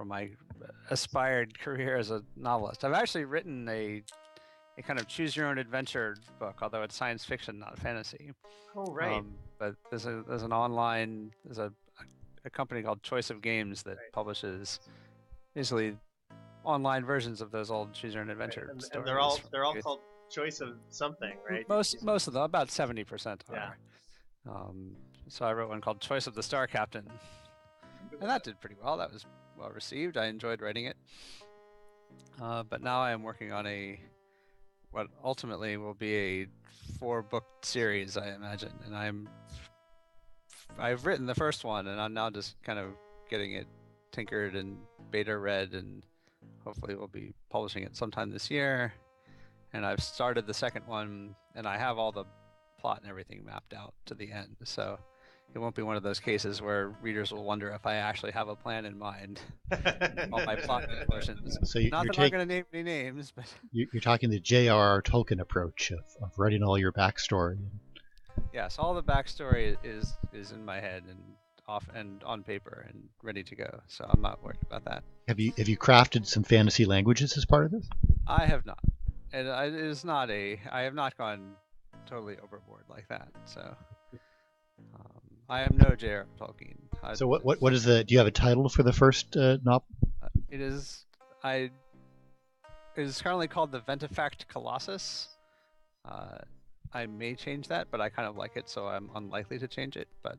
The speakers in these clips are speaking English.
from my aspired career as a novelist. I've actually written a kind of choose your own adventure book, although it's science fiction, not fantasy. Oh, right. But there's a company called Choice of Games that publishes basically online versions of those old choose your own adventure stories. And they're all called Choice of something, right? Most of them, about 70% are. Yeah. So I wrote one called Choice of the Star Captain, and that did pretty well. That was well received. I enjoyed writing it. But now I am working on what ultimately will be a 4-book series, I imagine. And I've written the first one, and I'm now just kind of getting it tinkered and beta read, and hopefully we'll be publishing it sometime this year. And I've started the second one, and I have all the plot and everything mapped out to the end. So it won't be one of those cases where readers will wonder if I actually have a plan in mind. All my plot portions. So not that I'm going to name any names, but you're talking the J.R.R. Tolkien approach of writing all your backstory. Yes, all the backstory is in my head and off and on paper and ready to go. So I'm not worried about that. Have you crafted some fantasy languages as part of this? I have not. And it is not I have not gone totally overboard like that. So I am no J.R.R. Tolkien. So what is do you have a title for the first novel? It is currently called the Ventifact Colossus. I may change that, but I kind of like it, so I'm unlikely to change it. But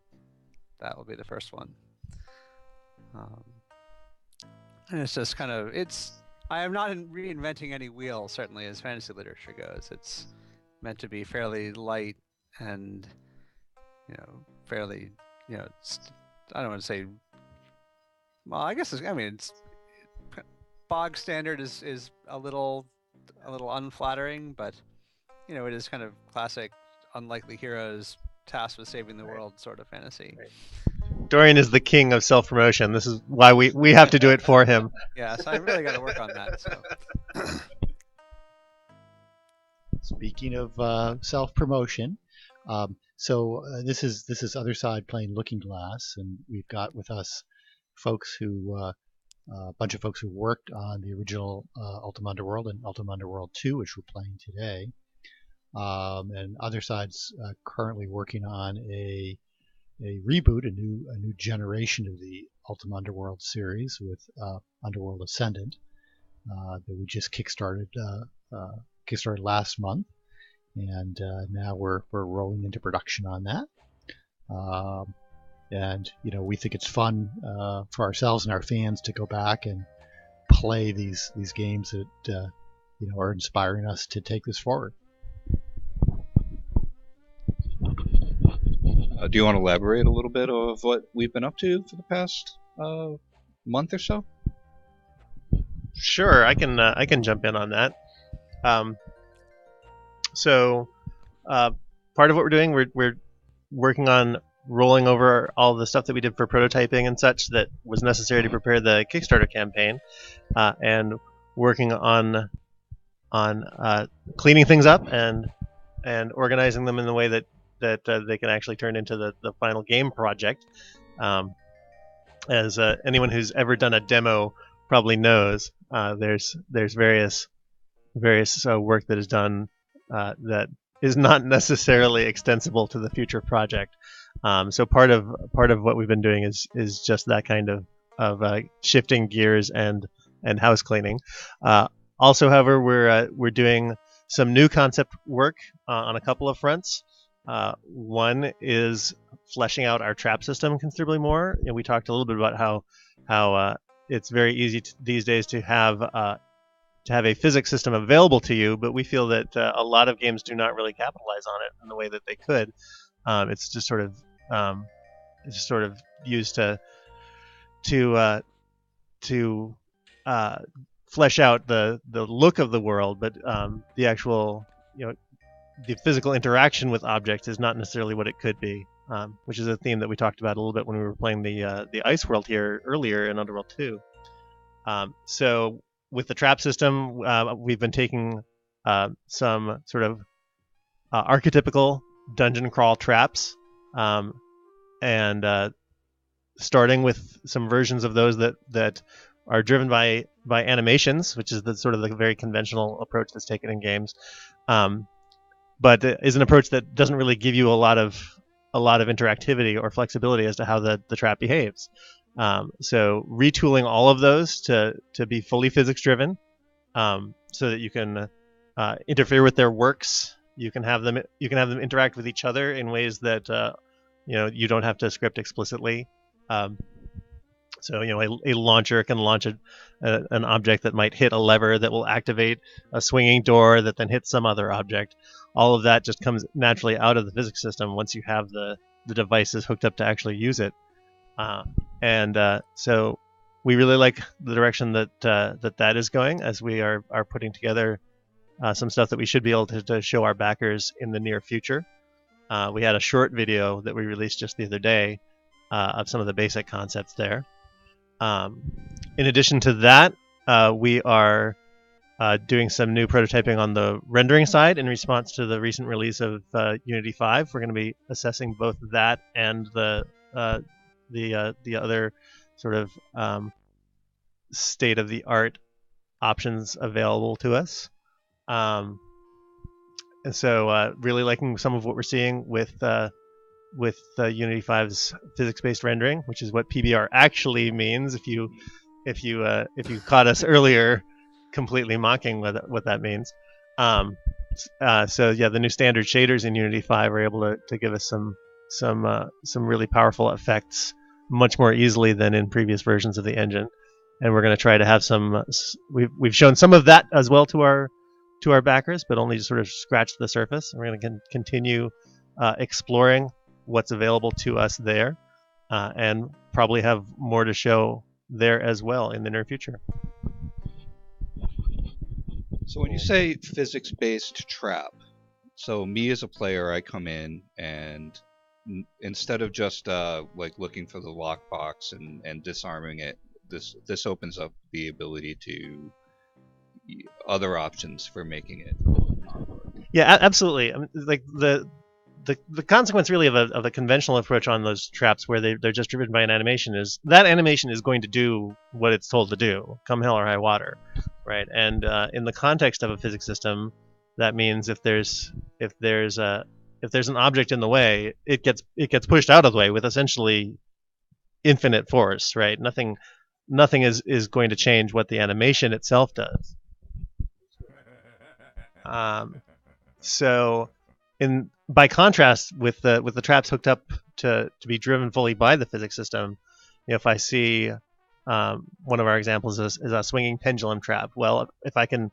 that will be the first one. And it's just kind of I am not reinventing any wheel, certainly, as fantasy literature goes. It's meant to be fairly light and, fairly, I don't want to say, well, I guess it's bog standard is a little unflattering, but, it is kind of classic unlikely heroes tasked with saving the world sort of fantasy. Right. Dorian is the king of self-promotion. This is why we have to do it for him. Yeah, so I really got to work on that. So. Speaking of self-promotion, this is OtherSide playing Looking Glass, and we've got with us a bunch of folks who worked on the original Ultima Underworld and Ultima Underworld 2, which we're playing today. And OtherSide's currently working on a reboot, a new generation of the Ultima Underworld series with Underworld Ascendant that we just kickstarted last month, and now we're rolling into production on that. And we think it's fun for ourselves and our fans to go back and play these games that are inspiring us to take this forward. Do you want to elaborate a little bit of what we've been up to for the past month or so? Sure, I can jump in on that. So part of what we're doing, we're working on rolling over all the stuff that we did for prototyping and such that was necessary to prepare the Kickstarter campaign, and working on cleaning things up and organizing them in the way that they can actually turn into the final game project. As anyone who's ever done a demo probably knows, there's various work that is done that is not necessarily extensible to the future project. So part of what we've been doing is just that kind of shifting gears and house cleaning. Also, however, we're doing some new concept work on a couple of fronts. One is fleshing out our trap system considerably more. And we talked a little bit about how it's very easy these days to have a physics system available to you, but we feel that a lot of games do not really capitalize on it in the way that they could. It's just sort of used to flesh out the look of the world, but the actual the physical interaction with objects is not necessarily what it could be, which is a theme that we talked about a little bit when we were playing the Ice World here earlier in Underworld 2. So with the trap system, we've been taking some sort of archetypical dungeon crawl traps, and starting with some versions of those that are driven by animations, which is the sort of the very conventional approach that's taken in games, but is an approach that doesn't really give you a lot of interactivity or flexibility as to how the trap behaves. So retooling all of those to be fully physics driven, so that you can interfere with their works. You can have them interact with each other in ways that you don't have to script explicitly. So a launcher can launch an object that might hit a lever that will activate a swinging door that then hits some other object. All of that just comes naturally out of the physics system once you have the devices hooked up to actually use it. So we really like the direction that is going, as we are putting together some stuff that we should be able to show our backers in the near future. We had a short video that we released just the other day of some of the basic concepts there. In addition to that, we are doing some new prototyping on the rendering side in response to the recent release of Unity 5. We're going to be assessing both that and the other sort of state-of-the-art options available to us. And so really liking some of what we're seeing with Unity 5's physics-based rendering, which is what PBR actually means. If you caught us earlier, completely mocking what that means. So yeah, the new standard shaders in Unity 5 are able to give us some really powerful effects much more easily than in previous versions of the engine, and we're going to try to have some. We've shown some of that as well to our backers, but only just sort of scratched the surface. And we're going to continue exploring what's available to us there, and probably have more to show there as well in the near future. So when you say physics-based trap, so me as a player, I come in and instead of just like looking for the lockbox and disarming it, this opens up the ability to other options for making it not work. Yeah, absolutely. I mean, like the consequence really of a conventional approach on those traps where they're just driven by an animation is that animation is going to do what it's told to do, come hell or high water, right? And in the context of a physics system, that means if there's an object in the way, it gets pushed out of the way with essentially infinite force, right? Nothing is going to change what the animation itself does. So by contrast with the traps hooked up to be driven fully by the physics system, if I see one of our examples is a swinging pendulum trap. Well, if I can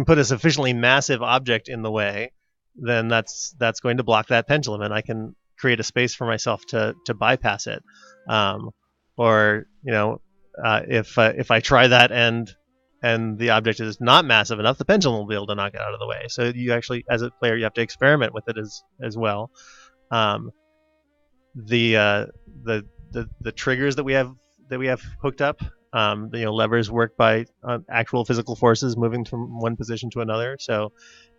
put a sufficiently massive object in the way, then that's going to block that pendulum, and I can create a space for myself to bypass it. Or if I try that and the object is not massive enough, the pendulum will be able to knock it out of the way. So you actually, as a player, you have to experiment with it as well. The triggers that we have hooked up, levers work by actual physical forces moving from one position to another. So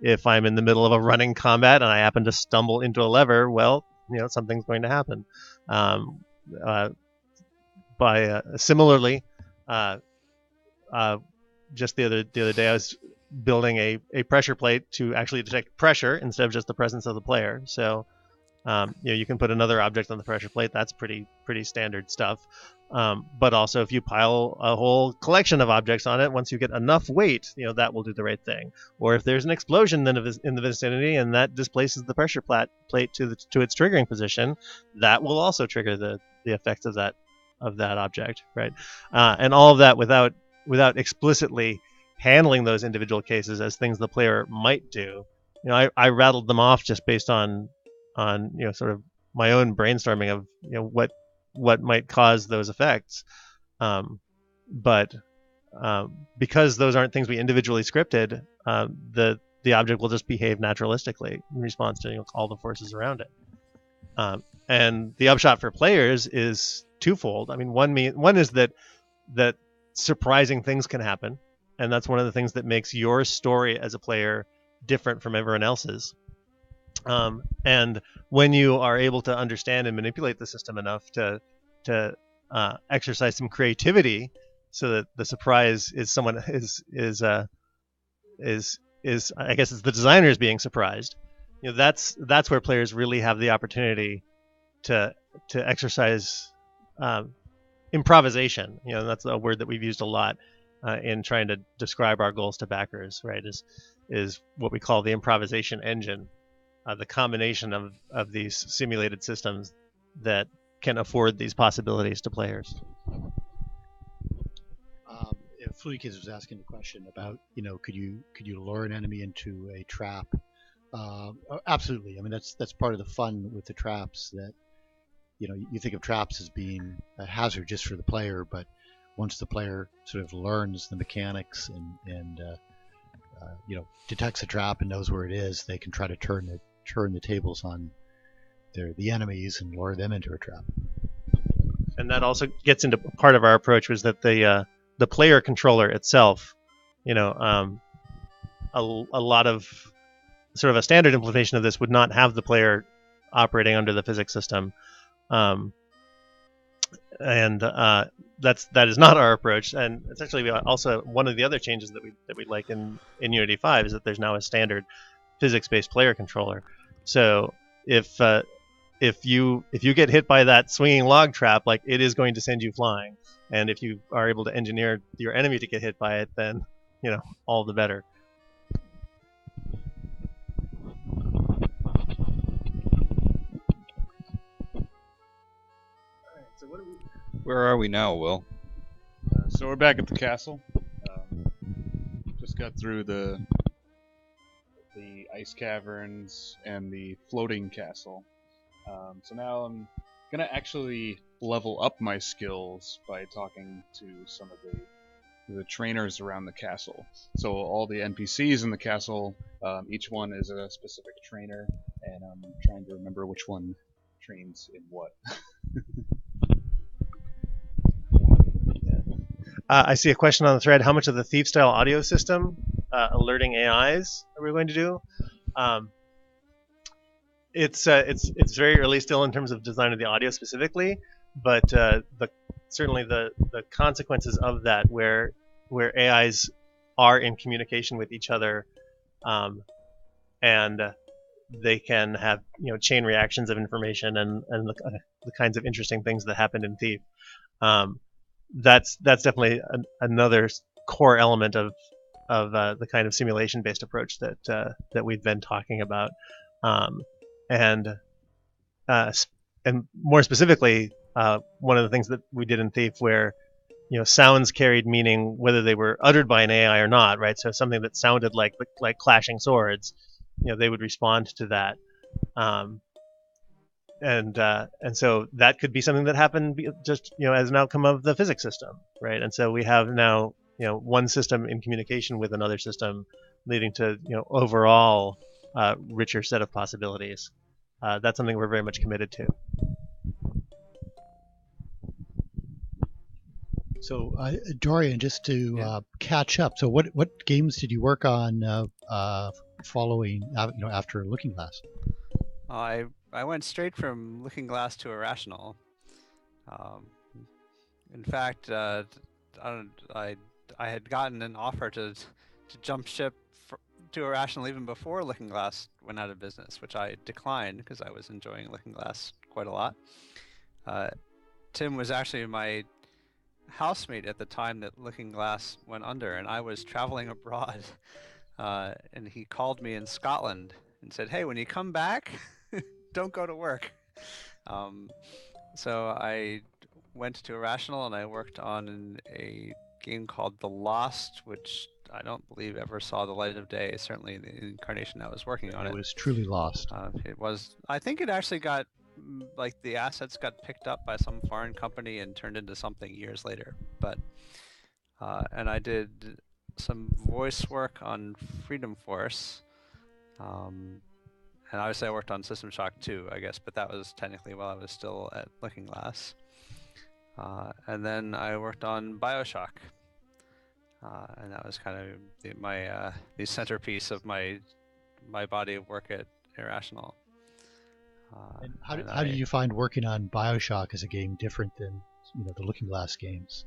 if I'm in the middle of a running combat and I happen to stumble into a lever, well, something's going to happen. Similarly, just the other day, I was building a pressure plate to actually detect pressure instead of just the presence of the player. So, you can put another object on the pressure plate. That's pretty standard stuff. But also, if you pile a whole collection of objects on it, once you get enough weight, that will do the right thing. Or if there's an explosion in the vicinity and that displaces the pressure plate to its triggering position, that will also trigger the effects of that object, right? And all of that without explicitly handling those individual cases as things the player might do. I rattled them off just based on sort of my own brainstorming of what might cause those effects. But because those aren't things we individually scripted, the object will just behave naturalistically in response to all the forces around it. And the upshot for players is twofold. I mean, one is that surprising things can happen, and that's one of the things that makes your story as a player different from everyone else's. And when you are able to understand and manipulate the system enough to exercise some creativity that the surprise is someone is I guess it's the designers being surprised. That's where players really have the opportunity to exercise improvisation. That's a word that we've used a lot in trying to describe our goals to backers. Right? Is what we call the improvisation engine, the combination of these simulated systems that can afford these possibilities to players. Fluikis was asking a question about, could you lure an enemy into a trap? Absolutely. I mean, that's part of the fun with the traps. That you think of traps as being a hazard just for the player, but once the player sort of learns the mechanics and detects a trap and knows where it is, they can try to turn the tables on the enemies and lure them into a trap. And that also gets into part of our approach, was that the player controller itself, a lot of sort of a standard implementation of this would not have the player operating under the physics system, and that is not our approach. And essentially, also one of the other changes that we like in Unity 5 is that there's now a standard physics-based player controller. So if you get hit by that swinging log trap, like, it is going to send you flying. And if you are able to engineer your enemy to get hit by it, then all the better. Where are we now, Will? So we're back at the castle. Just got through the ice caverns and the floating castle. So now I'm gonna actually level up my skills by talking to some of the trainers around the castle. So all the NPCs in the castle, each one is a specific trainer, and I'm trying to remember which one trains in what. I see a question on the thread. How much of the thief-style audio system alerting AIs are we going to do? It's very early still in terms of design of the audio specifically, but certainly the consequences of that, where AIs are in communication with each other, and they can have chain reactions of information and the kinds of interesting things that happened in Thief. That's definitely another core element of the kind of simulation-based approach that we've been talking about. And more specifically, one of the things that we did in Thief, where sounds carried meaning whether they were uttered by an AI or not, right? So something that sounded like clashing swords, they would respond to that, and so that could be something that happened just as an outcome of the physics system, right? And so we have now one system in communication with another system, leading to overall richer set of possibilities. That's something we're very much committed to. So, Dorian, just to catch up, so what games did you work on following, after Looking Glass? I went straight from Looking Glass to Irrational. In fact, I had gotten an offer to jump ship to Irrational even before Looking Glass went out of business, which I declined because I was enjoying Looking Glass quite a lot. Tim was actually my housemate at the time that Looking Glass went under, and I was traveling abroad, and he called me in Scotland and said, "Hey, when you come back, don't go to work." So I went to Irrational and I worked on a game called The Lost, which I don't believe ever saw the light of day, certainly in the incarnation I was working on. It was truly lost. It was, I think it actually got, the assets got picked up by some foreign company and turned into something years later. But, and I did some voice work on Freedom Force. And obviously I worked on System Shock 2, I guess, but that was technically while I was still at Looking Glass. And then I worked on BioShock. And that was kind of the centerpiece of my body of work at Irrational. And how did you find working on BioShock as a game different than the Looking Glass games?